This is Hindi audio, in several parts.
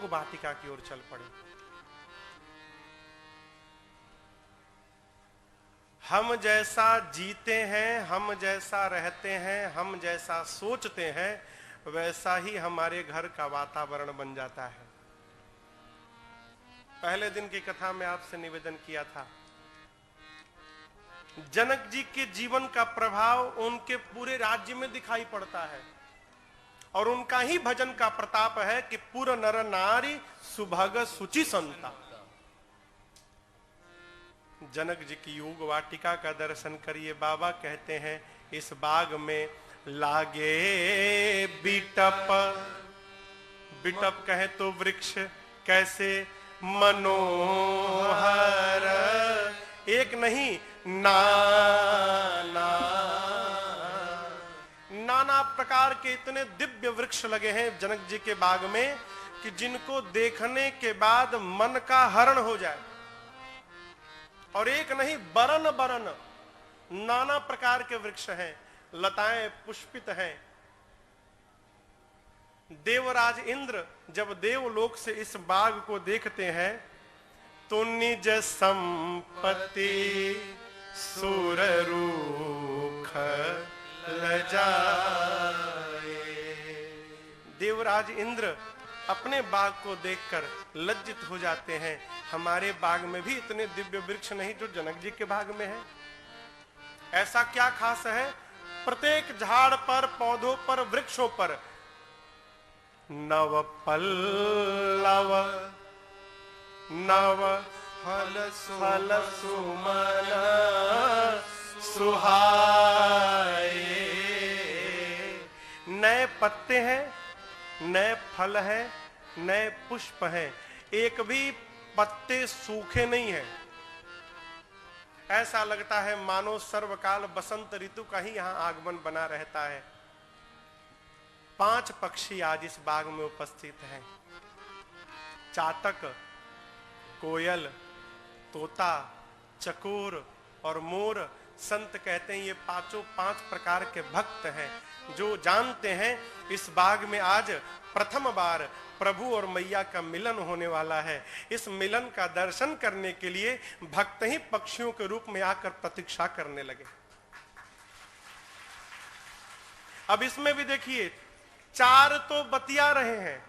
वाटिका की ओर चल पड़े। हम जैसा जीते हैं, हम जैसा रहते हैं, हम जैसा सोचते हैं, वैसा ही हमारे घर का वातावरण बन जाता है। पहले दिन की कथा में आपसे निवेदन किया था, जनक जी के जीवन का प्रभाव उनके पूरे राज्य में दिखाई पड़ता है और उनका ही भजन का प्रताप है कि पुर नर नारी सुभग सुचि संता। जनक जी की योग वाटिका का दर्शन करिए। बाबा कहते हैं इस बाग में लागे बिटप, बिटप कहे तो वृक्ष, कैसे मनोहर, एक नहीं नाना नाना प्रकार के इतने दिव्य वृक्ष लगे हैं जनक जी के बाग में कि जिनको देखने के बाद मन का हरण हो जाए। और एक नहीं बरन बरन नाना प्रकार के वृक्ष हैं, लताएं पुष्पित हैं। देवराज इंद्र जब देवलोक से इस बाग को देखते हैं तो निज संपत्ति सुररूख लजाए। देवराज इंद्र अपने बाग को देखकर लज्जित हो जाते हैं, हमारे बाग में भी इतने दिव्य वृक्ष नहीं जो जनक जी के बाग में है। ऐसा क्या खास है? प्रत्येक झाड़ पर, पौधों पर, वृक्षों पर नव पल्लव नव फल सुमन सुहाए। नए पत्ते हैं, नए फल हैं, नए पुष्प हैं, एक भी पत्ते सूखे नहीं हैं। ऐसा लगता है मानो सर्वकाल बसंत ऋतु का ही यहां आगमन बना रहता है। 5 पक्षी आज इस बाग में उपस्थित हैं। चातक, कोयल, तोता, चकोर और मोर। संत कहते हैं ये पांचों 5 प्रकार के भक्त हैं जो जानते हैं इस बाग में आज प्रथम बार प्रभु और मैया का मिलन होने वाला है। इस मिलन का दर्शन करने के लिए भक्त ही पक्षियों के रूप में आकर प्रतीक्षा करने लगे। अब इसमें भी देखिए 4 तो बतिया रहे हैं,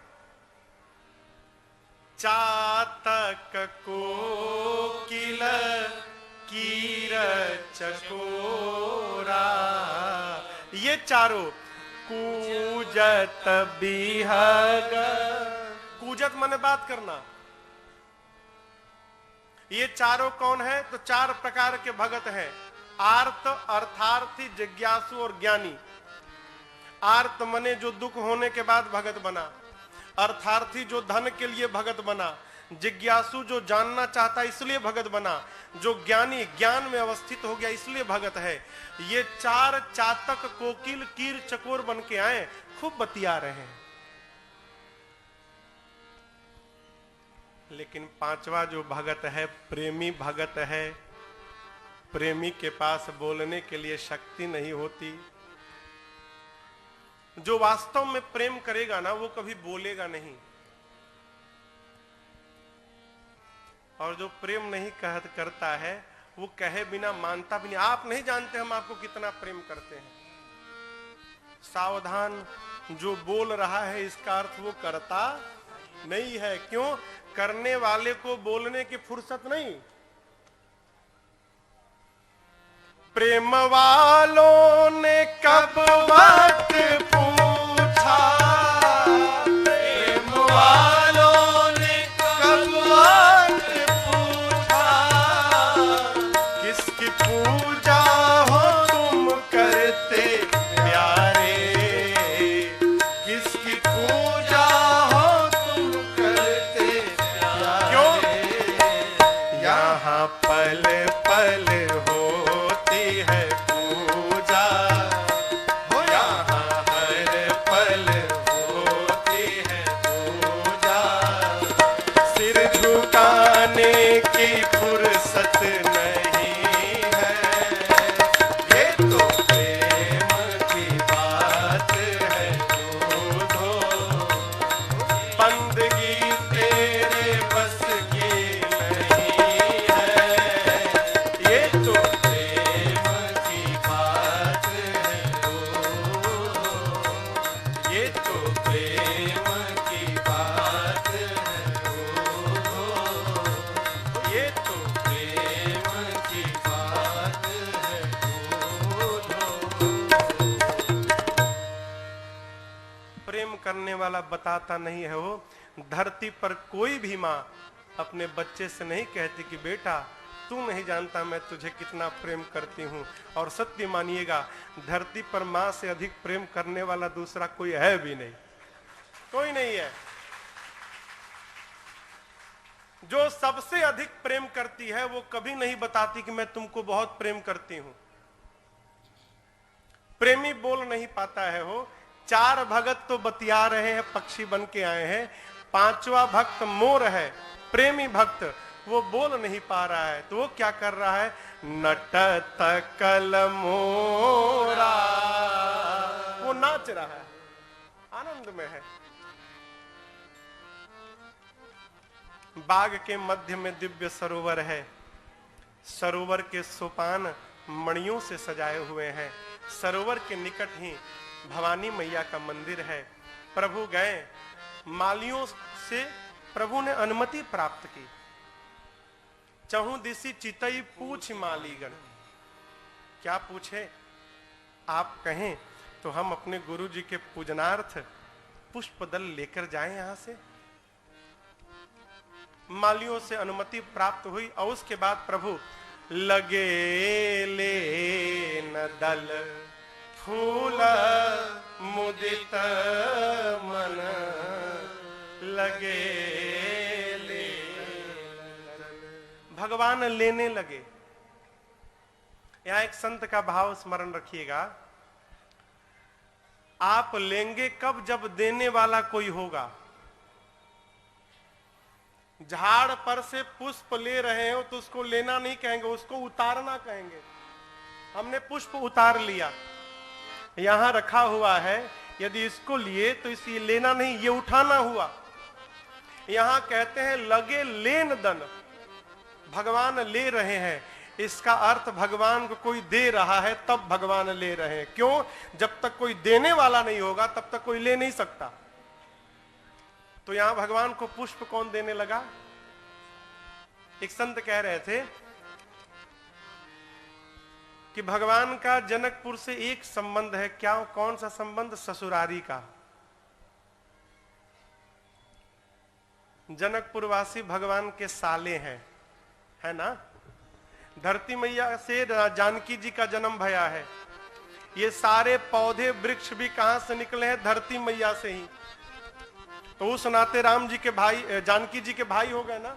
चातक, कोकिल, कीर, चकोरा, ये चारों कूजत बिहग। कूजत माने बात करना। ये चारों कौन है? तो 4 प्रकार के भगत हैं। आर्त, अर्थार्थी, जिज्ञासु और ज्ञानी। आर्त मने जो दुख होने के बाद भगत बना, अर्थार्थी जो धन के लिए भगत बना, जिज्ञासु जो जानना चाहता इसलिए भगत बना, जो ज्ञानी ज्ञान में अवस्थित हो गया इसलिए भगत है। ये 4 चातक, कोकिल, कीर, चकोर बन के आए, खूब बतिया रहे हैं। लेकिन 5वां जो भगत है, प्रेमी भगत है, प्रेमी के पास बोलने के लिए शक्ति नहीं होती। जो वास्तव में प्रेम करेगा ना वो कभी बोलेगा नहीं, और जो प्रेम नहीं करता है वो कहे बिना मानता भी नहीं। आप नहीं जानते हम आपको कितना प्रेम करते हैं। सावधान, जो बोल रहा है इसका अर्थ वो करता नहीं है। क्यों? करने वाले को बोलने की फुर्सत नहीं। प्रेम वालों ने कब बात पूछा, प्रेम वालों ने कब बात पूछा, किसकी पूजा हो तुम करते प्यारे, किसकी पूजा हो तुम करते प्यारे। क्यों? यहाँ पल पल होती है पूजा, हो यहाँ हर पल होती है पूजा। सिर झुकाने की फुर्सत नहीं है, ये तो प्रेम की बात है। बंदगी बताता नहीं है वो। धरती पर कोई भी माँ अपने बच्चे से नहीं कहती कि बेटा तू नहीं जानता मैं तुझे कितना प्रेम करती हूँ। और सत्य मानिएगा, धरती पर माँ से अधिक प्रेम करने वाला दूसरा कोई है भी नहीं, कोई नहीं है। जो सबसे अधिक प्रेम करती है वो कभी नहीं बताती कि मैं तुमको बहुत प्रेम करती हूं। प्रेमी बोल नहीं पाता है हो। 4 भगत तो बतिया रहे हैं, पक्षी बन के आए हैं, 5वां भक्त मोर है, प्रेमी भक्त, वो बोल नहीं पा रहा है। तो वो क्या कर रहा है? नटत कल मोरा, वो नाच रहा है, आनंद में है। बाग के मध्य में दिव्य सरोवर है। सरोवर के सोपान मणियों से सजाए हुए हैं। सरोवर के निकट ही भवानी मैया का मंदिर है। प्रभु गए, मालियों से प्रभु ने अनुमति प्राप्त की। चहु दिशि चितई पूछ मालीगण। क्या पूछे? आप कहें तो हम अपने गुरु जी के पूजनार्थ पुष्प दल लेकर जाएं यहां से। मालियों से अनुमति प्राप्त हुई और उसके बाद प्रभु लगे ले न दल फूल मुदित मन, लगे ले भगवान लेने लगे। यहां एक संत का भाव स्मरण रखिएगा, आप लेंगे कब? जब देने वाला कोई होगा। झाड़ पर से पुष्प ले रहे हो तो उसको लेना नहीं कहेंगे, उसको उतारना कहेंगे। हमने पुष्प उतार लिया, यहां रखा हुआ है, यदि इसको लिए तो इसे लेना नहीं, ये उठाना हुआ। यहां कहते हैं लगे लेन दन, भगवान ले रहे हैं। इसका अर्थ भगवान को कोई दे रहा है तब भगवान ले रहे हैं। क्यों? जब तक कोई देने वाला नहीं होगा तब तक कोई ले नहीं सकता। तो यहां भगवान को पुष्प कौन देने लगा? एक संत कह रहे थे कि भगवान का जनकपुर से एक संबंध है। क्या? कौन सा संबंध? ससुरारी का। जनकपुरवासी भगवान के साले हैं, है ना। धरती मैया से जानकी जी का जन्म भया है। ये सारे पौधे वृक्ष भी कहां से निकले हैं? धरती मैया से ही। तो उस नाते राम जी के भाई, जानकी जी के भाई हो गए ना।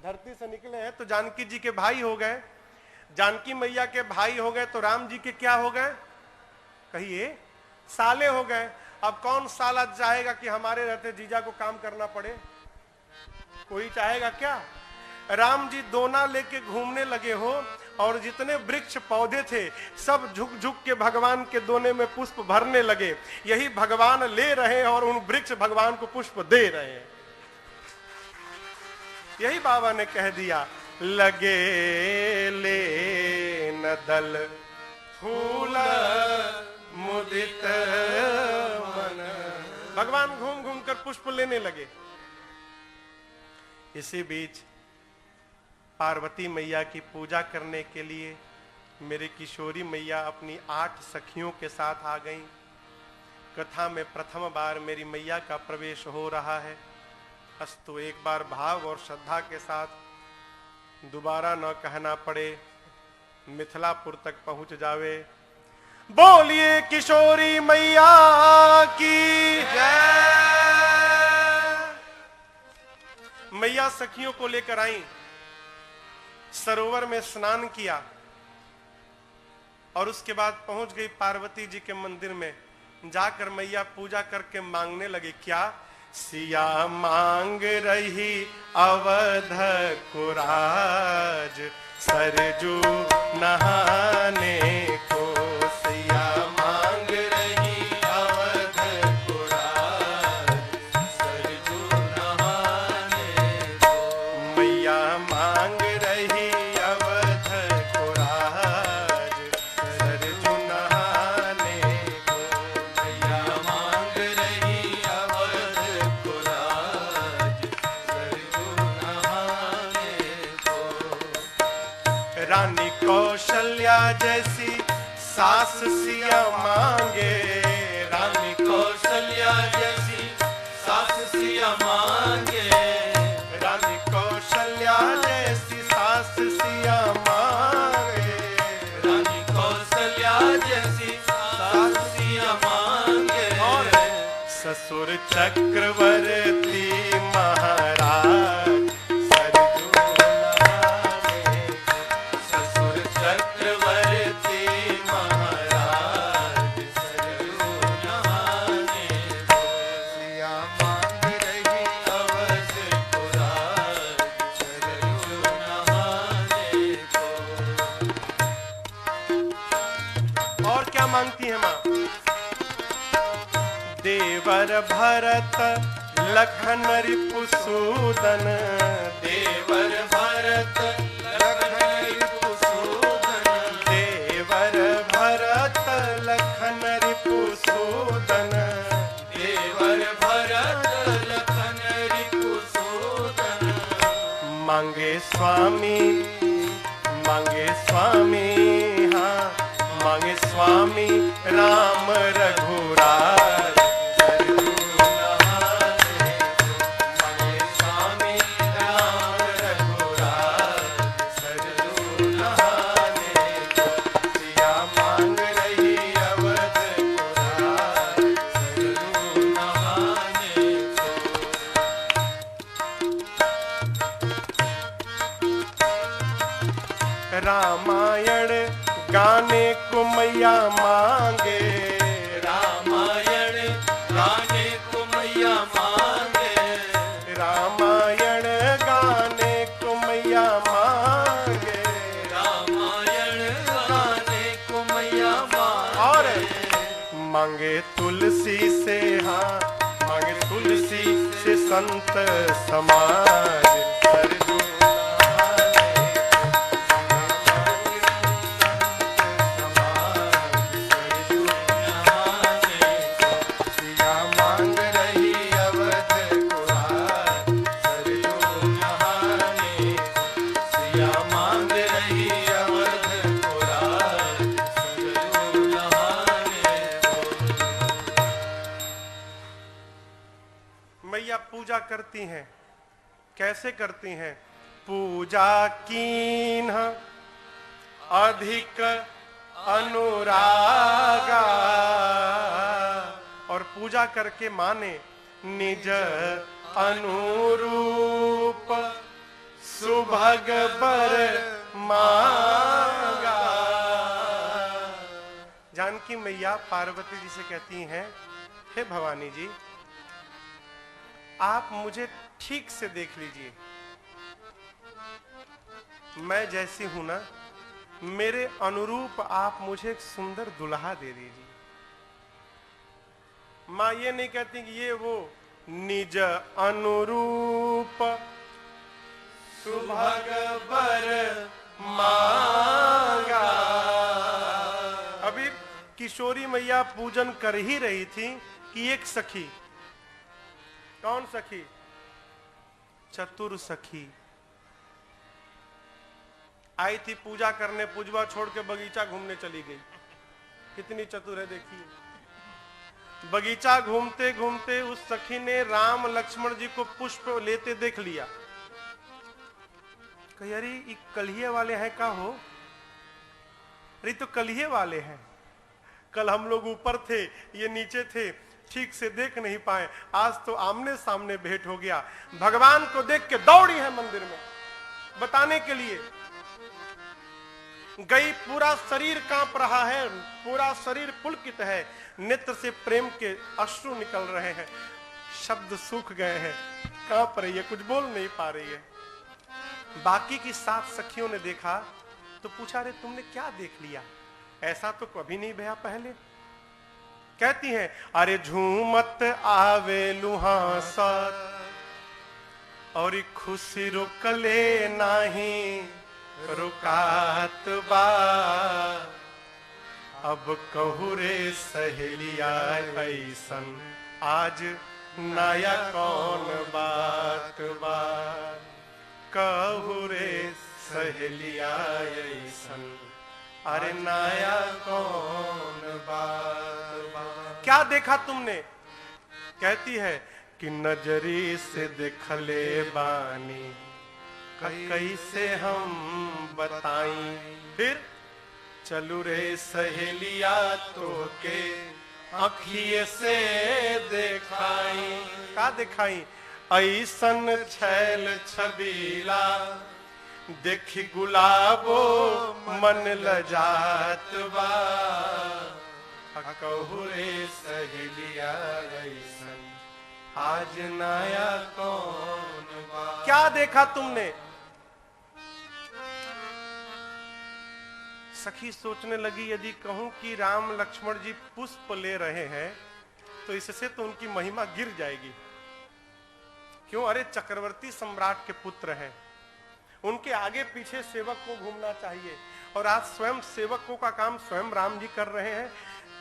धरती से निकले हैं तो जानकी जी के भाई हो गए। जानकी मैया के भाई हो गए तो राम जी के क्या हो गए? कहिए, साले हो गए। अब कौन साला चाहेगा कि हमारे रहते जीजा को काम करना पड़े? कोई चाहेगा क्या? राम जी दोना लेके घूमने लगे हो और जितने वृक्ष पौधे थे सब झुक झुक के भगवान के दोने में पुष्प भरने लगे। यही भगवान ले रहे हैं और उन वृक्ष भगवान को पुष्प दे रहे हैं। यही बाबा ने कह दिया, लगे ले न दल फूल मुदित मन। भगवान घूम घूम कर पुष्प लेने लगे। इसी बीच पार्वती मैया की पूजा करने के लिए मेरी किशोरी मैया अपनी 8 सखियों के साथ आ गईं। कथा में प्रथम बार मेरी मैया का प्रवेश हो रहा है। अस्तु एक बार भाव और श्रद्धा के साथ दोबारा न कहना पड़े, मिथिलापुर तक पहुंच जावे। बोलिए किशोरी मैया की जय। मैया सखियों को लेकर आई, सरोवर में स्नान किया और उसके बाद पहुंच गई पार्वती जी के मंदिर में। जाकर मैया पूजा करके मांगने लगी। क्या? सिया मांग रही अवध कुराज, सरजू नहाने को। सिया मांग रही अवध कुराज, सरजू नहाने को। मैया मांग रही अवध कुराज, सरजू नहाने को। मैया मांग रही अवध कुराज, सरजू नहाने को। रानी कौशल्या जैसी सास सिया मांगे, रानी कौशल्या जैसी सिया मांगे, रानी कौशल्या जैसी सास सिया मांगे, रानी कौशल्या जैसी सास सिया मांगे। और ससुर चक्रवर्ती महाराज सरजू नहाने, ससुर चक्रवर्ती महाराज सरयू नहाने को। सिया मांग रही अवधपुराज सरयू नहाने को। और क्या मांगती है माँ? देवर भरत लखन रिपुसूदन, देवर भरत लखन रिपुसूदन, देवर भरत लखन रिपुसूदन, देवर भरत लखन रिपुसूदन। मांगे स्वामी, मांगे स्वामी, हाँ मांगे स्वामी राम रघुराज सरजू नहाने को। मांगे स्वामी राम रघुराज सरयू नहाने को। सिया मांग रही अवधपुराज सरयू नहाने को। रामायण गाने को मैया मांगे, रामायण गाने को मैया मांगे, रामायण गाने को मैया मांगे, रामायण गाने को मैया मांगे। और मांगे तुलसी से, हाँ मांगे तुलसी से संत समाज सरजू नहाने, सरयू नहाने को। सिया मांग रही अवधपुराज सरयू नहाने को। सिया मांग रही अवधपुराज सरयू नहाने को। मैया पूजा करती हैं। कैसे करती हैं? पूजा कीन अधिक अनुरागा, और पूजा करके माने निज अनुरूप सुभग बर मांगा। जानकी मैया पार्वती जी से कहती हैं, हे भवानी जी, आप मुझे ठीक से देख लीजिए, मैं जैसी हूं ना, मेरे अनुरूप आप मुझे एक सुंदर दुल्हा दे दीजिए। माँ ये नहीं कहती कि ये वो, निज अनुरूप सुभग बर मांगा। अभी किशोरी मैया पूजन कर ही रही थी कि एक सखी, कौन सखी? चतुर सखी आई थी पूजा करने, पूजवा छोड़ के बगीचा घूमने चली गई। कितनी चतुर है देखिए। बगीचा घूमते घूमते उस सखी ने राम लक्ष्मण जी को पुष्प लेते देख लिया। कही अरे ये कलिये वाले हैं का हो? अरे तो कलिये वाले हैं, कल हम लोग ऊपर थे, ये नीचे थे, ठीक से देख नहीं पाए, आज तो आमने सामने भेंट हो गया। भगवान को देख के दौड़ी है मंदिर में बताने के लिए। गई, पूरा शरीर कांप रहा है, पूरा शरीर पुलकित है, नेत्र से प्रेम के अश्रु निकल रहे हैं, शब्द सूख गए हैं, कांप रही है, कुछ बोल नहीं पा रही है। बाकी की 7 सखियों ने देखा तो पूछा, अरे तुमने क्या देख लिया? ऐसा तो कभी नहीं भया पहले। कहती हैं, अरे झूमत आवे लुहासत और खुशी रुकले नाही रुकात बा। अब कहू रे सहेलिया ऐसन आज नया कौन बात बा। कहू रे सहेलिया ऐसन अरे नया कौन बात बा। क्या देखा तुमने? कहती है कि नजरी से देखले बानी कैसे हम बताई। फिर चलू रे सहेलिया तो के अखिए से देखाई। का दिखाई? ऐसन छैल छबीला देखी गुलाबो मन लजात बा। कहू रे सहेलिया ऐसन आज नया कौन बा। क्या देखा तुमने? सखी सोचने लगी, यदि कहूं कि राम लक्ष्मण जी पुष्प ले रहे हैं तो इससे तो उनकी महिमा गिर जाएगी। क्यों? अरे चक्रवर्ती सम्राट के पुत्र हैं, उनके आगे पीछे सेवक को घूमना चाहिए। और आज स्वयं सेवकों का काम स्वयं राम जी कर रहे हैं,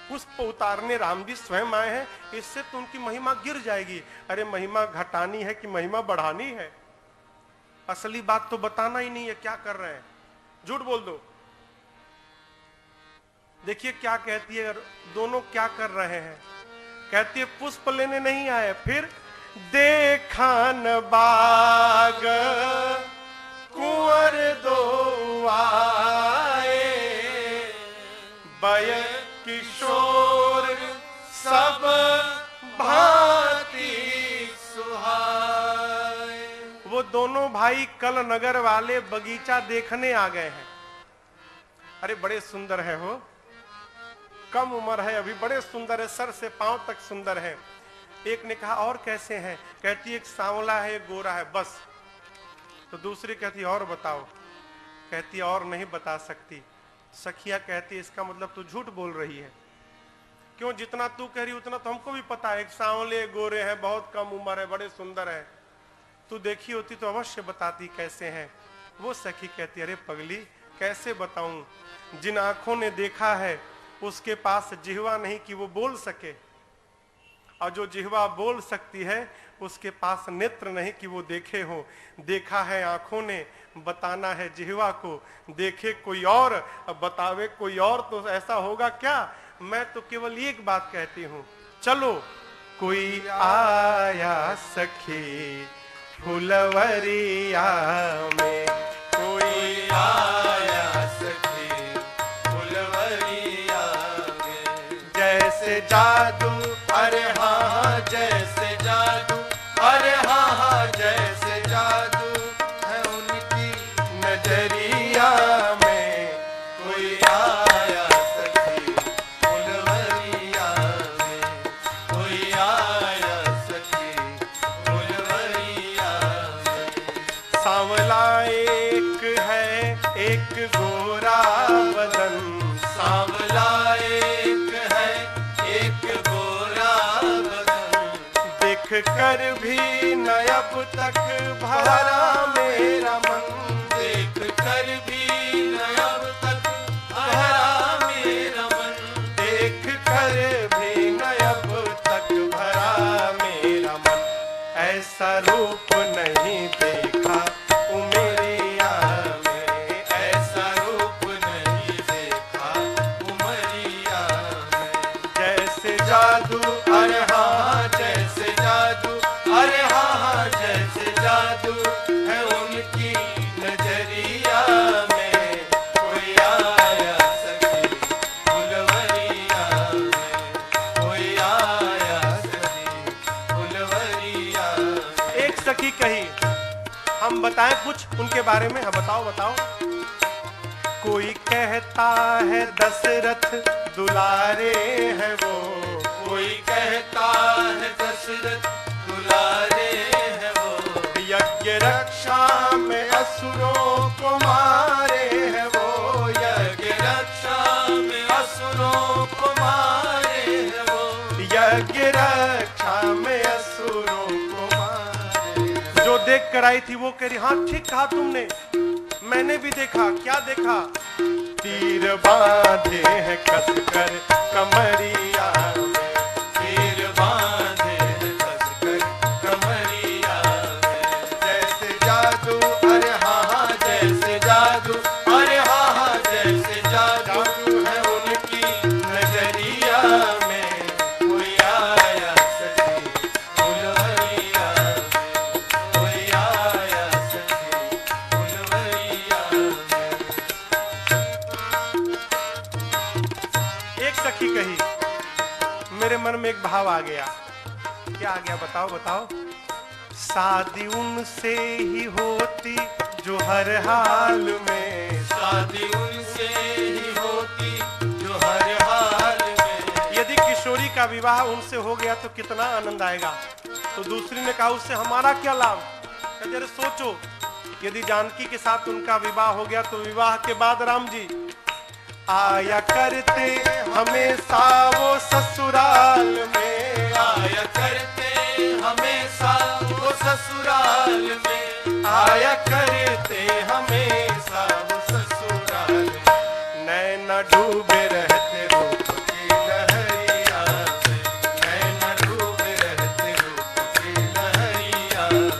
पुष्प उतारने राम जी स्वयं आए हैं, इससे तो उनकी महिमा गिर जाएगी। अरे महिमा घटानी है कि महिमा बढ़ानी है? असली बात तो बताना ही नहीं है, क्या कर रहे हैं? झूठ बोल दो। देखिए क्या कहती है, दोनों क्या कर रहे हैं। कहती है पुष्प लेने नहीं आए, फिर देखान बाग कुंवर दो आए, बय किशोर सब भांति सुहाए। वो दोनों भाई कल नगर वाले बगीचा देखने आ गए हैं। अरे बड़े सुंदर है हो, कम उम्र है अभी, बड़े सुंदर है, सर से पांव तक सुंदर है। एक ने कहा और कैसे हैं? कहती एक सांवला है, एक गोरा है, बस। तो दूसरी कहती और बताओ। कहती और नहीं बता सकती। सखिया कहती इसका मतलब तू झूठ बोल रही है। क्यों? जितना तू कह रही उतना तो हमको भी पता है। एक सांवले गोरे हैं, बहुत कम उम्र है, बड़े सुंदर है। तू देखी होती तो अवश्य बताती कैसे हैं। वो सखी कहती अरे पगली कैसे बताऊं, जिन आंखों ने देखा है उसके पास जिह्वा नहीं कि वो बोल सके, और जो जिह्वा बोल सकती है उसके पास नेत्र नहीं कि वो देखे हो। देखा है आंखों ने, बताना है जिह्वा को। देखे कोई और बतावे कोई और तो ऐसा होगा क्या? मैं तो केवल एक बात कहती हूं, चलो कोई आया सखी फुलवरिया में, कोई आया सखी फुलवरिया में। जैसे जादू, अरे हाँ हाँ जैसे जादू, अरे हाँ हाँ जैसे जादू है उनकी नजरिया में। कोई आया सखी फुलवरिया में, कोई आया सखी फुलवरिया में। सांवला एक है, एक गोरा बदन, सांवला एक है, एक गोरा बदन। देख कर भी न अब तक भरा मेरा मन। देख कर भी न अब तक भरा मेरा मन। देख कर भी न अब तक भरा मेरा मन। ऐसा रूप नहीं देखा उमेरिया में, ऐसा रूप नहीं देखा उमरिया में। जैसे जादू, अरे हाँ हाँ जैसे जादू, अरे हाँ हाँ जैसे जादू है उनकी नजरिया में। कोई आया सखी फुलवरिया में, कोई आया सखी फुलवरिया में। एक सखी कही, हम बताएं कुछ उनके बारे में? हाँ बताओ बताओ। कोई कहता है दशरथ दुलारे हैं वो, कोई कहता है दशरथ दुलारे हैं वो। यज्ञ रक्षा में असुरों को मारे हैं वो। यज्ञ रक्षा में असुरों को मारे हैं वो। यज्ञ रक्षा में असुरों को मारे हैं वो। जो देख कर आई थी वो कह रही हाँ ठीक कहा तुमने, मैंने भी देखा। क्या देखा? तीर बांधे हैं कसकर कमरिया में, तीर बांधे हैं कसकर कमरिया में। जैसे जादू, अरे हाँ हाँ जैसे जादू, अरे हाँ हाँ जैसे जादू है उनकी नजरिया में। कोई आया सखी फुलवरिया में एक भाव आ गया। क्या आ गया? बताओ बताओ। शादी उनसे ही होती जो हर हाल में, शादी उनसे ही होती जो हर हाल में। यदि किशोरी का विवाह उनसे हो गया तो कितना आनंद आएगा। तो दूसरी ने कहा उससे हमारा क्या लाभ? जरा सोचो, यदि जानकी के साथ उनका विवाह हो गया तो विवाह के बाद राम जी आया करते हमेशा वो ससुराल में, आया करते हमेशा वो ससुराल में, आया करते हमेशा वो ससुराल में। नैना डूबे रहते रूप की लहरिया में, नैना डूबे रहते रूप की लहरिया में।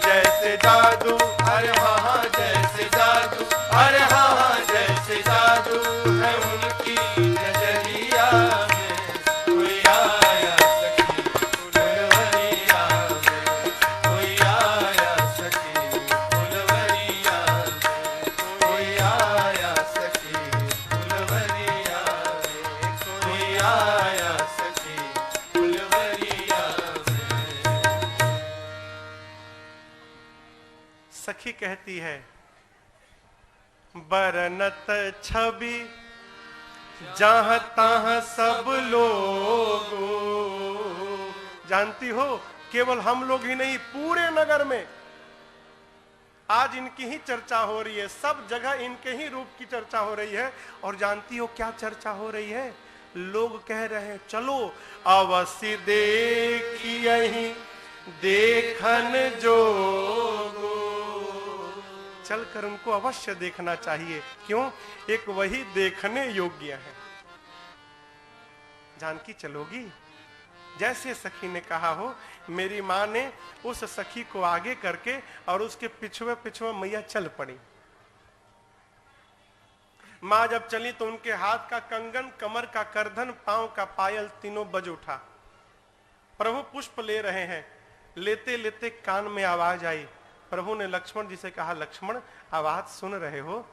जैसे जादू, अरे हाँ जैसे जादू, अरे हाँ जैसे जादू है उनकी नजरिया में। कोई आया सखी फुलवरिया में, कोई आया सखी फुलवरिया में, कोई आया सखी फुलवरिया में, कोई आया सखी फुलवरिया में। सखी कहती है बरनत छवि जहां तहां सब लोग। जानती हो, केवल हम लोग ही नहीं, पूरे नगर में आज इनकी ही चर्चा हो रही है। सब जगह इनके ही रूप की चर्चा हो रही है। और जानती हो क्या चर्चा हो रही है? लोग कह रहे हैं चलो अवश्य देखिए देखन जोगो, चलकर उनको अवश्य देखना चाहिए। क्यों? एक वही देखने योग्य है। जानकी चलोगी? जैसे सखी ने कहा हो, मेरी माँ ने उस सखी को आगे करके और उसके पिछुए पिछुए मैया चल पड़ी। माँ जब चली तो उनके हाथ का कंगन, कमर का करधन, पांव का पायल तीनों बज उठा। प्रभु पुष्प ले रहे हैं, लेते लेते कान में आवाज आई। प्रभु ने लक्ष्मण जी से कहा, लक्ष्मण आवाज सुन रहे हो?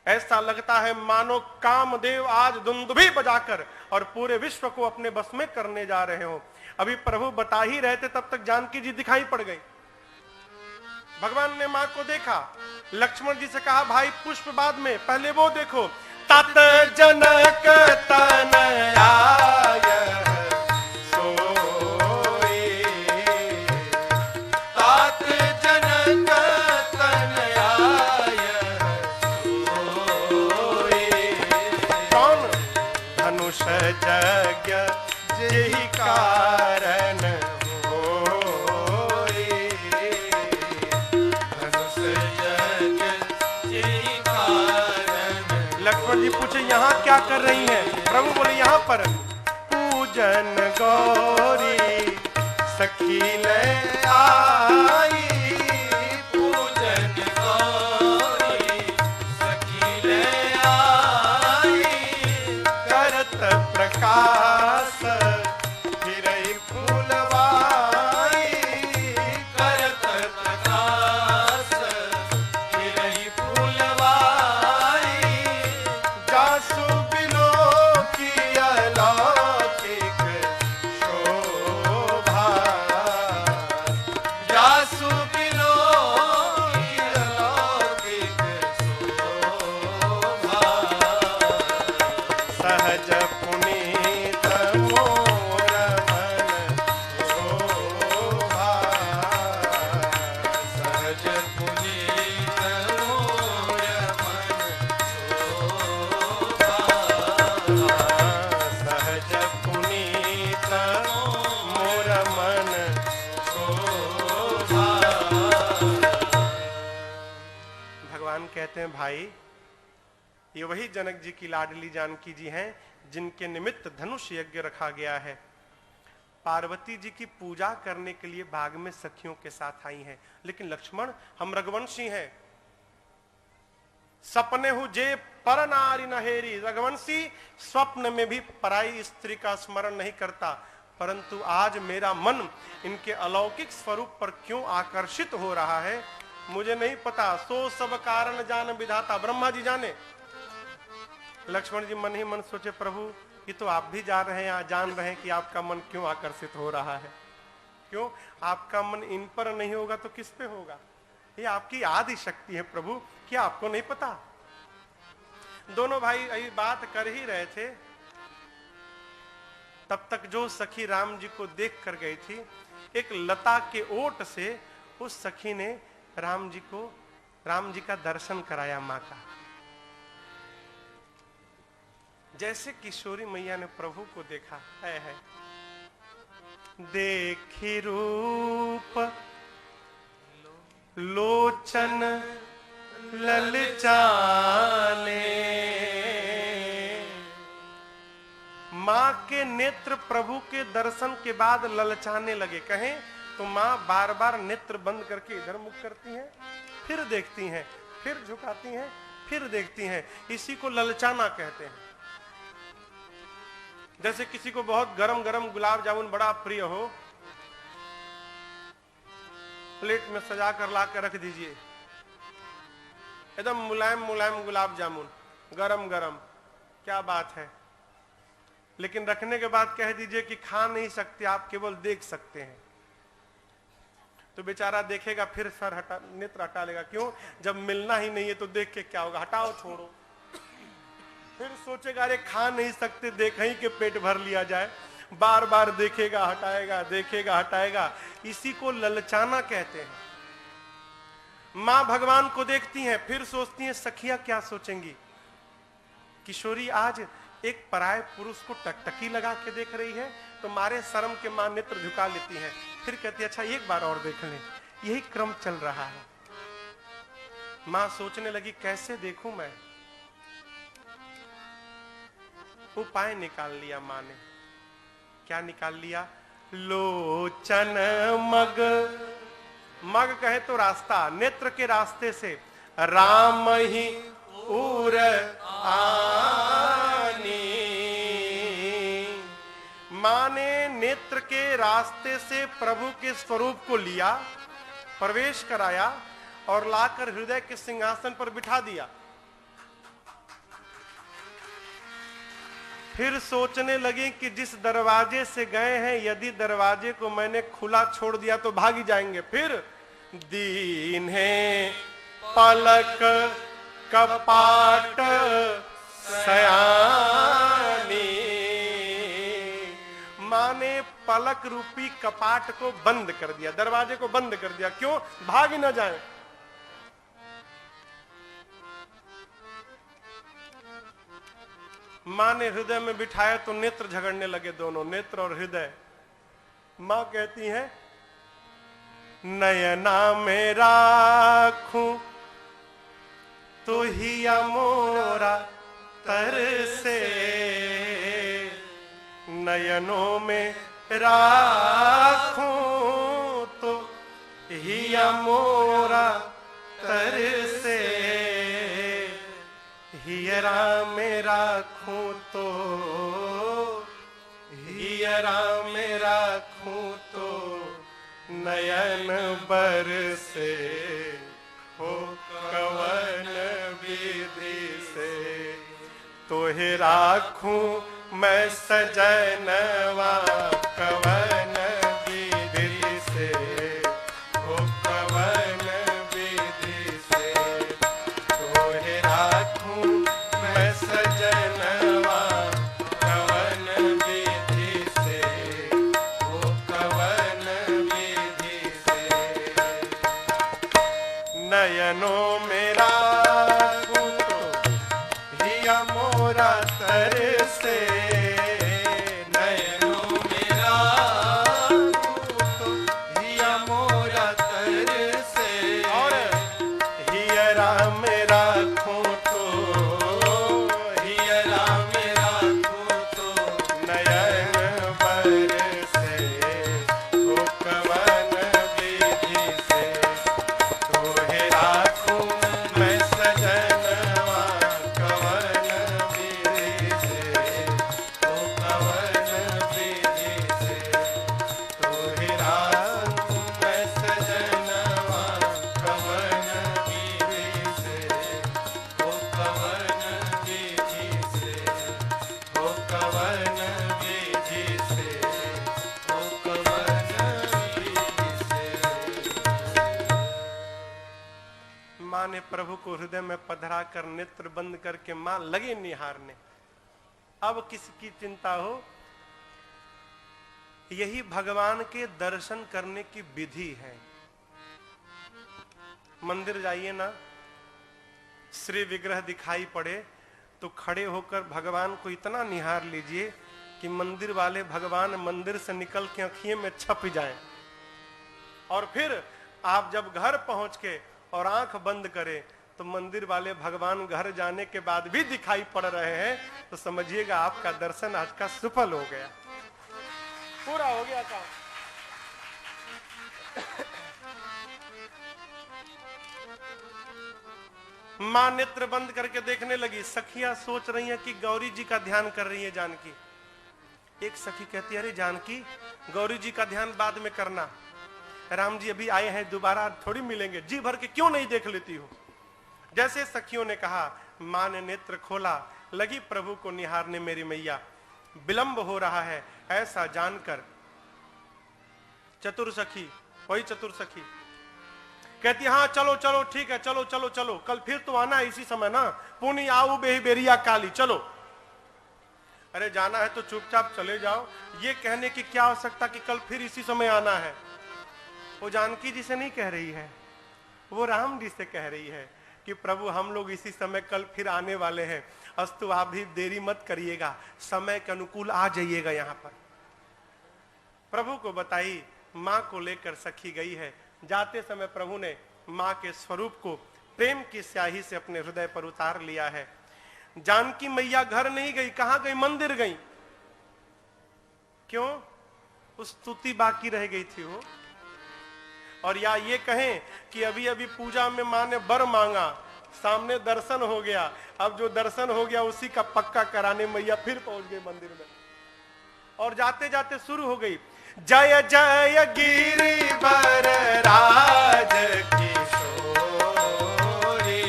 ऐसा लगता है मानो कामदेव आज दुंदुभी बजाकर और पूरे विश्व को अपने बस में करने जा रहे हो। अभी प्रभु बता ही रहे थे, तब तक जानकी जी दिखाई पड़ गई। भगवान ने मां को देखा, लक्ष्मण जी से कहा भाई पुष्प बाद में, पहले वो देखो। तत जनक तनया कारण होए। लक्ष्मण जी पूछे यहाँ क्या कर रही हैं? प्रभु बोले यहाँ पर पूजन गौरी सखी ले आई, पूजन गौरी सखी ले आई, करत प्रकाश कहते हैं भाई, ये वही जनक जी की लाडली जानकी जी हैं जिनके निमित्त धनुष यज्ञ रखा गया है। पार्वती जी की पूजा करने के लिए बाग में सखियों के साथ आई हैं। लेकिन लक्ष्मण, हम रघुवंशी हैं, सपने हु जे पर नारी नहेरी। रघुवंशी स्वप्न में भी पराई स्त्री का स्मरण नहीं करता, परंतु आज मेरा मन इनके अलौकिक स्वरूप पर क्यों आकर्षित हो रहा है मुझे नहीं पता। सो सब कारण जान विधाता, ब्रह्मा जी जाने। लक्ष्मण जी मन ही मन सोचे, प्रभु ये तो आप भी जा रहे हैं, जान रहे हैं कि आपका मन क्यों आकर्षित हो रहा है। क्यों? आपका मन इन पर नहीं होगा तो किस पे होगा? ये आपकी आदि शक्ति है प्रभु, क्या आपको नहीं पता? दोनों भाई अभी बात कर ही रहे थे, तब तक जो सखी राम जी को देख कर गई थी, एक लता के ओट से उस सखी ने राम जी का दर्शन कराया मां का। जैसे किशोरी मैया ने प्रभु को देखा है देखी रूप लोचन ललचाने, मां के नेत्र प्रभु के दर्शन के बाद ललचाने लगे। कहें तो मां बार बार नेत्र बंद करके इधर मुख करती हैं, फिर देखती हैं, फिर झुकाती हैं, फिर देखती हैं। इसी को ललचाना कहते हैं। जैसे किसी को बहुत गरम गरम गुलाब जामुन बड़ा प्रिय हो, प्लेट में सजा कर ला कर रख दीजिए, एकदम मुलायम मुलायम गुलाब जामुन, गरम गरम, क्या बात है। लेकिन रखने के बाद कह दीजिए कि खा नहीं सकते आप, केवल देख सकते हैं, तो बेचारा देखेगा, फिर सर हटा, नेत्र हटा लेगा। क्यों? जब मिलना ही नहीं है तो देख के क्या होगा? हटाओ, छोड़ो। फिर सोचेगा अरे खा नहीं सकते, देख ही के पेट भर लिया जाए। बार बार देखेगा, हटाएगा, देखेगा, हटाएगा। इसी को ललचाना कहते हैं। मां भगवान को देखती हैं, फिर सोचती हैं सखियां क्या सोचेंगी। किशोरी आज एक पराये पुरुष को टकटकी लगा के देख रही है, तो मारे शर्म के मां नेत्र झुका लेती हैं। फिर कहती है अच्छा एक बार और देख लें। यही क्रम चल रहा है। मां सोचने लगी कैसे देखूं मैं। उपाय निकाल लिया मां ने। क्या निकाल लिया? लोचन मग, मग कहे तो रास्ता, नेत्र के रास्ते से राम ही उर आनी। मां ने नेत्र के रास्ते से प्रभु के स्वरूप को लिया, प्रवेश कराया और लाकर हृदय के सिंहासन पर बिठा दिया। फिर सोचने लगे कि जिस दरवाजे से गए हैं, यदि दरवाजे को मैंने खुला छोड़ दिया तो भागी जाएंगे। फिर दीन है पलक कपाट सयानी, मां ने पलक रूपी कपाट को बंद कर दिया, दरवाजे को बंद कर दिया। क्यों? भाग ही न जाए। मां ने हृदय में बिठाया तो नेत्र झगड़ने लगे, दोनों नेत्र और हृदय। मां कहती है नयना में राखूं तो ही मोरा तरसे, नयनों में राखूं तो ही मोरा तरसे, हियरा में राखूं तो, हियरा में राखूं तो नयन बरसे, हो कवन विधि से तोहे राखूं मैं सजनवा, कवन विधि से, हो कवन विधि से तोहे राखूं मैं सजनवा, कवन विधि से, हो कवन विधि से। नयनों में राखूं तो हिया मोरा तरसे, नयनों में राखूं तो हिया मोरा तरसे, और हियरा में राखूं तो, हियरा में राखूं तो नयन बरसे, हो कवन विधि से तोहे राखूं माँ ने प्रभु को हृदय में पधरा कर नेत्र बंद करके माँ लगी निहारने। अब किसकी चिंता हो? यही भगवान के दर्शन करने की विधि है। मंदिर जाइए ना, श्री विग्रह दिखाई पड़े तो खड़े होकर भगवान को इतना निहार लीजिए कि मंदिर वाले भगवान मंदिर से निकल के आंखियों में छप जाएं। और फिर आप जब घर पहुंच के और आंख बंद करें तो मंदिर वाले भगवान घर जाने के बाद भी दिखाई पड़ रहे हैं, तो समझिएगा आपका दर्शन आज का सफल हो गया, पूरा हो गया काम। मां नेत्र बंद करके देखने लगी। सखियां सोच रही हैं कि गौरी जी का ध्यान कर रही है जानकी। एक सखी कहती है, अरे जानकी, गौरी जी का ध्यान बाद में करना, राम जी अभी आए हैं, दोबारा थोड़ी मिलेंगे, जी भर के क्यों नहीं देख लेती हो। जैसे सखियों ने कहा, मां ने नेत्र खोला, लगी प्रभु को निहारने। मेरी मैया, विलंब हो रहा है ऐसा जानकर चतुर सखी, वही चतुर सखी कहती, हाँ चलो चलो ठीक है, चलो चलो चलो, कल फिर तो आना है इसी समय ना, पुनी आऊ बेही बेरिया काली, चलो। अरे जाना है तो चुपचाप चले जाओ, ये कहने की क्या आवश्यकता कि कल फिर इसी समय आना है। वो जानकी जी से नहीं कह रही है, वो राम जी से कह रही है कि प्रभु हम लोग इसी समय कल फिर आने वाले हैं, अस्तु आप भी देरी मत करिएगा, समय के अनुकूल आ जाइएगा यहाँ पर। प्रभु को बताई, माँ को लेकर सखी गई है। जाते समय प्रभु ने माँ के स्वरूप को प्रेम की स्याही से अपने हृदय पर उतार लिया है। जानकी मैया घर नहीं गई, कहां गई? मंदिर गई। क्यों? उस स्तुति बाकी रह गई थी वो। और या ये कहें कि अभी अभी पूजा में माँ ने वर मांगा, सामने दर्शन हो गया, अब जो दर्शन हो गया उसी का पक्का कराने मैया फिर पहुंच गई मंदिर में। और जाते जाते शुरू हो गई, जय जय गिरिवर राज किशोरी,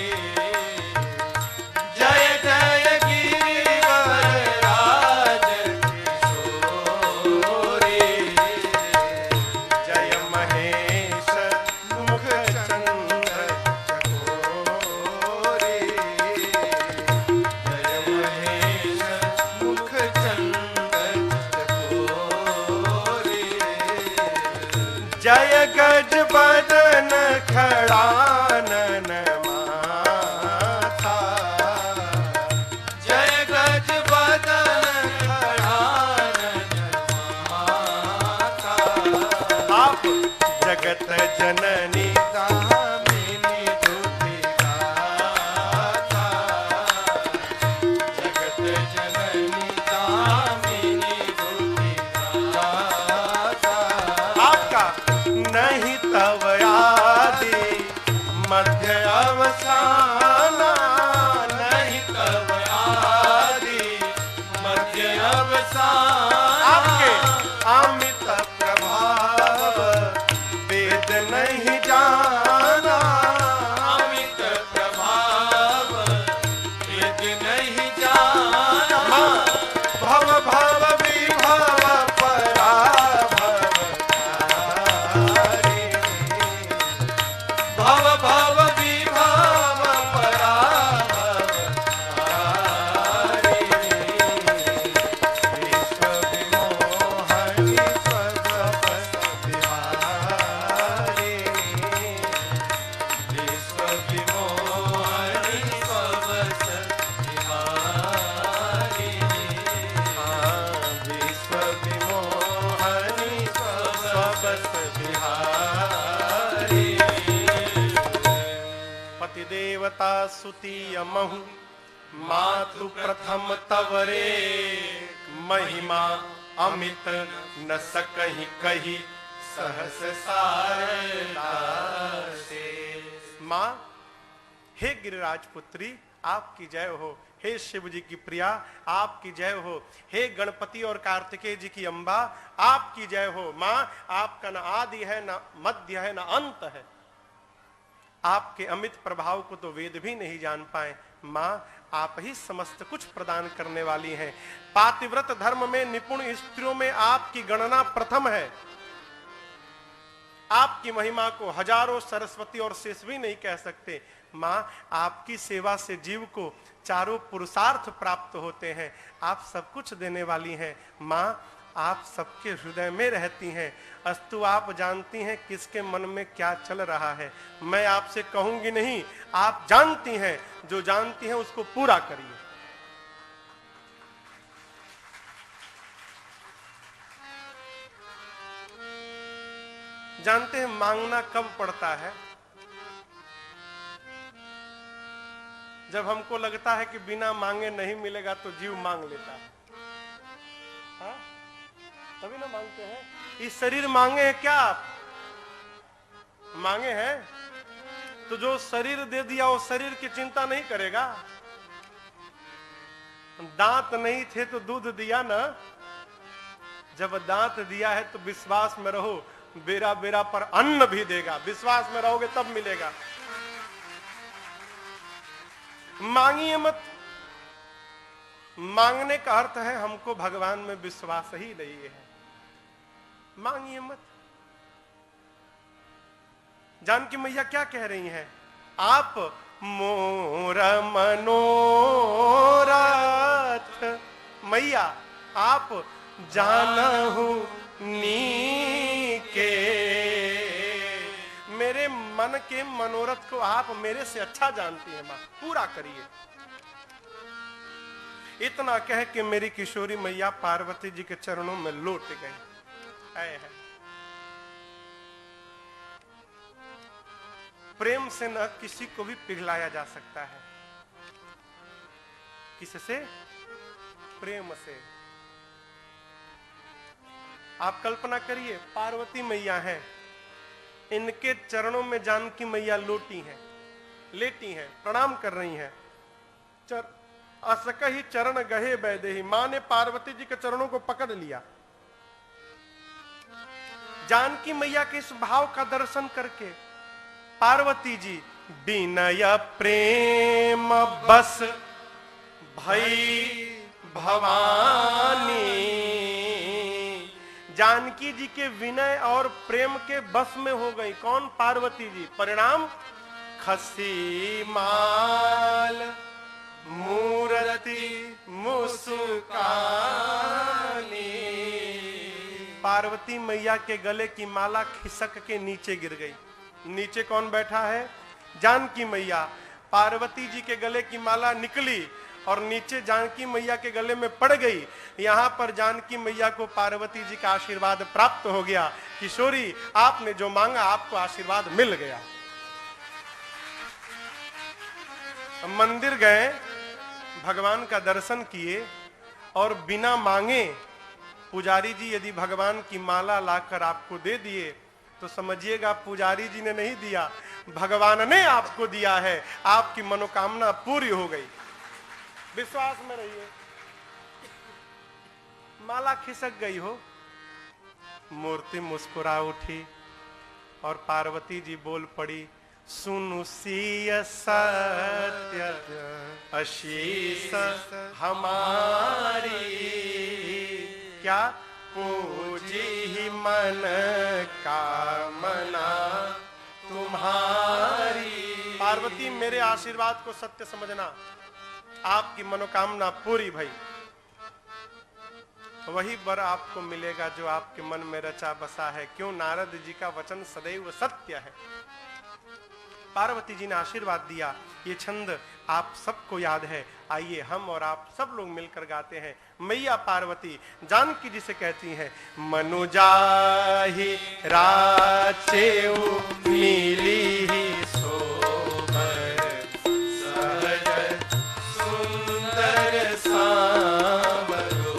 जय जय गिरिवर राज किशोरी, जय महेश मुख चंद्र चकोरी, जय महेश मुख चंद्र चकोरी, जय गज बदन खड़ानन माथा, जय गज बदन खड़ानन माथा, आप जगत जननी दामिनी दुति गाथा, जगत जननी दामिनी दुति गाथा, आपका नहीं तव आदि मध्य अवसाना, नहीं तव आदि मध्य अवसाना, आपके अमित प्रभाव वेद नहीं जाना, अमित प्रभाव वेद नहीं जाना, भव भव विभव पराभव भव भव विभव पराभव विश्व विमोहनी स्वगपस बिहारी, विश्व विमोहनी स्वगपस बिहारी, विश्व विमोहनी स्वगपस बिहारी, पति देवता सुतीय महु, मातु प्रथम तवरे, महिमा अमित न सकहि कही, सहस सारदा से। माँ, हे गिरिराज पुत्री आपकी जय हो, हे शिव जी की प्रिया आपकी जय हो, हे गणपति और कार्तिकेय जी की अम्बा आपकी जय हो। माँ, आपका न आदि है, न मध्य है, न अंत है, आपके अमित प्रभाव को तो वेद भी नहीं जान पाए। माँ, आप ही समस्त कुछ प्रदान करने वाली हैं। पातिव्रत धर्म में निपुण स्त्रियों में आपकी गणना प्रथम है। आपकी महिमा को हजारों सरस्वती और शेष भी नहीं कह सकते। माँ, आपकी सेवा से जीव को चारों पुरुषार्थ प्राप्त होते हैं। आप सब कुछ देने वाली हैं। माँ, आप सबके हृदय में रहती हैं, अस्तु आप जानती हैं किसके मन में क्या चल रहा है। मैं आपसे कहूंगी नहीं, आप जानती हैं, जो जानती हैं उसको पूरा करिए। जानते हैं मांगना कब पड़ता है? जब हमको लगता है कि बिना मांगे नहीं मिलेगा तो जीव मांग लेता है। हाँ? तभी ना मांगते हैं। इस शरीर मांगे हैं क्या आप? मांगे हैं तो जो शरीर दे दिया वो शरीर की चिंता नहीं करेगा। दांत नहीं थे तो दूध दिया ना। जब दांत दिया है तो विश्वास में रहो, बेरा बेरा पर अन्न भी देगा। विश्वास में रहोगे तब मिलेगा। मांगिए मत। मांगने का अर्थ है हमको भगवान में विश्वास ही नहीं है। मांगिए मत। जानकी मैया क्या कह रही हैं? आप मोर मनोरथ, मैया आप जानहु नीके। मेरे मन के मनोरथ को आप मेरे से अच्छा जानती हैं मां, पूरा करिए। इतना कह के मेरी किशोरी मैया पार्वती जी के चरणों में लौट गई। है प्रेम से न किसी को भी पिघलाया जा सकता है। किससे? प्रेम से। आप कल्पना करिए, पार्वती मैया हैं, इनके चरणों में जानकी मैया लोटी हैं, लेटी हैं, प्रणाम कर रही हैं। असकहि चरण गहे बैदेहि। मां ने पार्वती जी के चरणों को पकड़ लिया। जानकी मैया के इस भाव का दर्शन करके पार्वती जी विनय प्रेम बस भई भवानी। जानकी जी के विनय और प्रेम के बस में हो गई। कौन? पार्वती जी। परिणाम? खसी माल मूर्ति मुस्कानी। पार्वती मैया के गले की माला खिसक के नीचे गिर गई। नीचे कौन बैठा है? जानकी मैया। पार्वती जी के गले की माला निकली और नीचे जानकी मैया के गले में पड़ गई। यहां पर जानकी मैया को पार्वती जी का आशीर्वाद प्राप्त हो गया। किशोरी, आपने जो मांगा आपको आशीर्वाद मिल गया। मंदिर गए, भगवान का दर्शन किए और बिना मांगे पुजारी जी यदि भगवान की माला लाकर आपको दे दिए तो समझिएगा पुजारी जी ने नहीं दिया, भगवान ने आपको दिया है। आपकी मनोकामना पूरी हो गई। विश्वास में रहिए। माला खिसक गई हो, मूर्ति मुस्कुरा उठी और पार्वती जी बोल पड़ी, सुनु सिय सत्य आशीष हमारी। क्या? पूजी ही मन कामना तुम्हारी। पार्वती, मेरे आशीर्वाद को सत्य समझना। आपकी मनोकामना पूरी भई। वही वर आपको मिलेगा जो आपके मन में रचा बसा है। क्यों? नारद जी का वचन सदैव सत्य है। पार्वती जी ने आशीर्वाद दिया। ये छंद आप सबको याद है। आइए हम और आप सब लोग मिलकर गाते हैं। मैया पार्वती जानकी जी से कहती हैं, मनुजाहि राचेउ मिली सोबर सहज सुंदर सांवरो।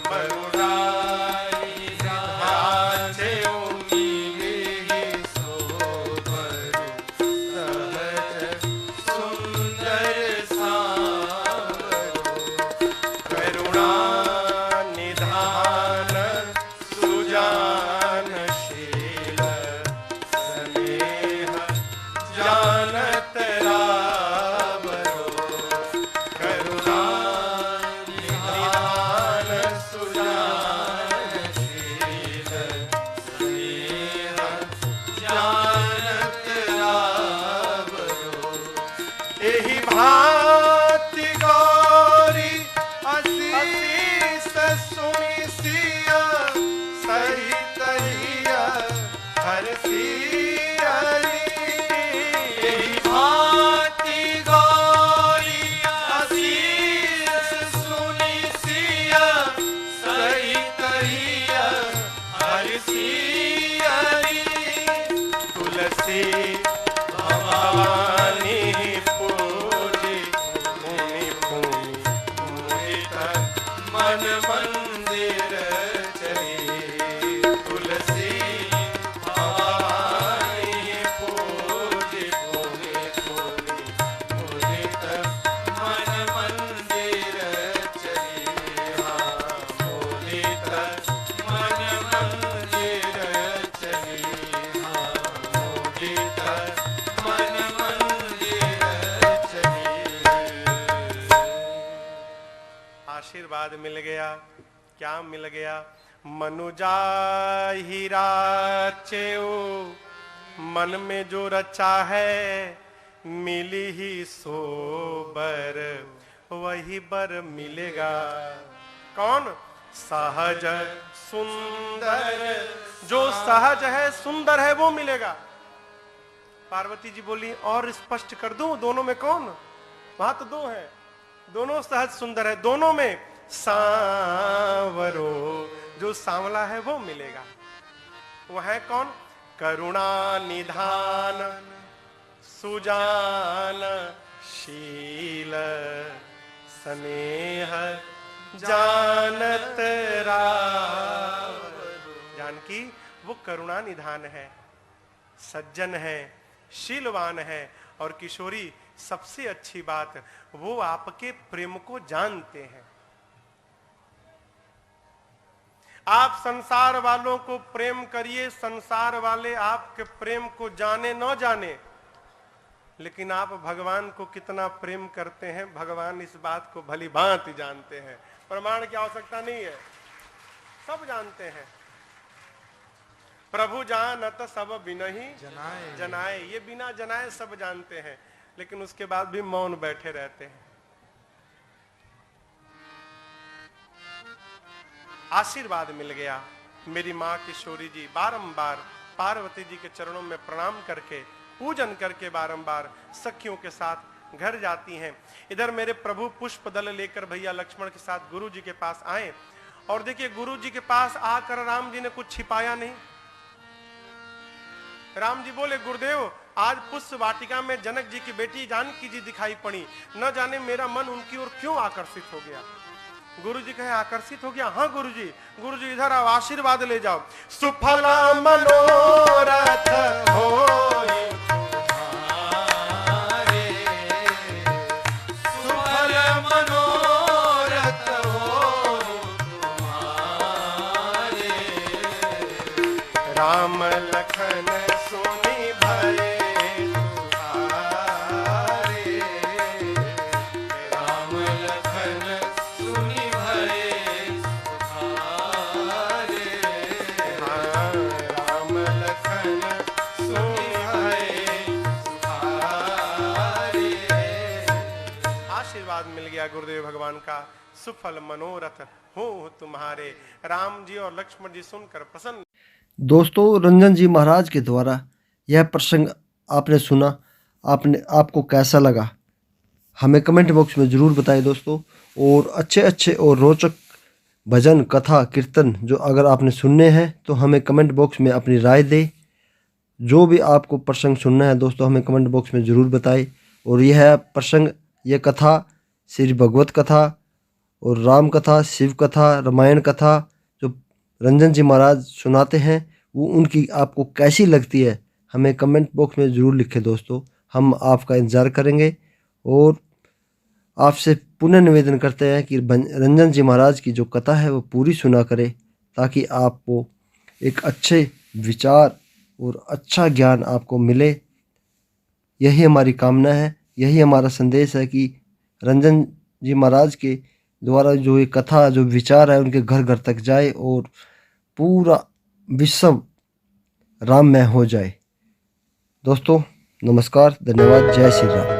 मनुजाहि राचेउ मिली सोबर सहज सुंदर सांवरो। करुणा निधान सुजानशील स्नेह तुलसी भवानी पूजी भूमि भूमि मुदित मन मंदिर चली तुलसी भवानी पूजी भूमि भूमि मुदित मन मंदिर चली मुदित मन मंदिर चली मुदित मन मंदिर चली। आशीर्वाद मिल गया। क्या मिल गया? मनुजा हीरा चेऊ, मन में जो रचा है मिली ही सो बर, वही बर मिलेगा। कौन? सहज सुंदर, जो सहज है सुंदर है वो मिलेगा। पार्वती जी बोली और स्पष्ट कर दूं, दोनों में कौन? वहां तो दो है, दोनों सहज सुंदर है, दोनों में सांवरो, जो सांवला है वो मिलेगा। वो है कौन? करुणा निधान सुजान शील स्नेह जानत राव। जानकी वो करुणा निधान है, सज्जन है, शीलवान है, और किशोरी सबसे अच्छी बात वो आपके प्रेम को जानते हैं। आप संसार वालों को प्रेम करिए, संसार वाले आपके प्रेम को जाने न जाने, लेकिन आप भगवान को कितना प्रेम करते हैं भगवान इस बात को भली भांति जानते हैं। प्रमाण की आवश्यकता नहीं है, सब जानते हैं। प्रभु जानत सब बिनहि जनाए जनाए, ये बिना जनाए सब जानते हैं, लेकिन उसके बाद भी मौन बैठे रहते हैं। आशीर्वाद मिल गया। मेरी माँ किशोरी जी बारंबार पार्वती जी के चरणों में प्रणाम करके, पूजन करके बारंबार सखियों के साथ घर जाती हैं। इधर मेरे प्रभु पुष्प दल लेकर भैया लक्ष्मण के साथ गुरु जी के पास आए, और देखिए गुरु जी के पास आकर राम जी ने कुछ छिपाया नहीं। राम जी बोले गुरुदेव आज पुष्प वाटिका में जनक जी की बेटी जानकी जी दिखाई पड़ी, न जाने मेरा मन उनकी ओर क्यों आकर्षित हो गया। गुरु जी कहे आकर्षित हो गया? हाँ गुरु जी इधर आओ, आशीर्वाद ले जाओ। सुफल मनोरथ होए तुम्हारे, सुफल मनोरथ हो तुम्हारे, राम लखन सुनि भये तुम्हारे, राम लखन सुनि भये तुम्हारे, राम लखन सुनि भये तुम्हारे। आशीर्वाद मिल गया गुरुदेव भगवान का। सुफल मनोरथ हो तुम्हारे। राम जी और लक्ष्मण जी सुनकर प्रसन्न। दोस्तों, रंजन जी महाराज के द्वारा यह प्रसंग आपने सुना, आपको कैसा लगा हमें कमेंट बॉक्स में ज़रूर बताएं दोस्तों। और अच्छे और रोचक भजन कथा कीर्तन जो अगर आपने सुनने हैं तो हमें कमेंट बॉक्स में अपनी राय दें। जो भी आपको प्रसंग सुनना है दोस्तों हमें कमेंट बॉक्स में ज़रूर बताएं। और यह प्रसंग, यह कथा श्री भगवत कथा और राम कथा, शिव कथा, रामायण कथा जो रंजन जी महाराज सुनाते हैं वो उनकी आपको कैसी लगती है हमें कमेंट बॉक्स में ज़रूर लिखें दोस्तों। हम आपका इंतज़ार करेंगे और आपसे पुनः निवेदन करते हैं कि रंजन जी महाराज की जो कथा है वो पूरी सुना करें, ताकि आपको एक अच्छे विचार और अच्छा ज्ञान आपको मिले। यही हमारी कामना है, यही हमारा संदेश है कि रंजन जी महाराज के द्वारा जो ये कथा, जो विचार है उनके घर घर तक जाए और पूरा विश्व राममय हो जाए। दोस्तों नमस्कार, धन्यवाद, जय श्री राम।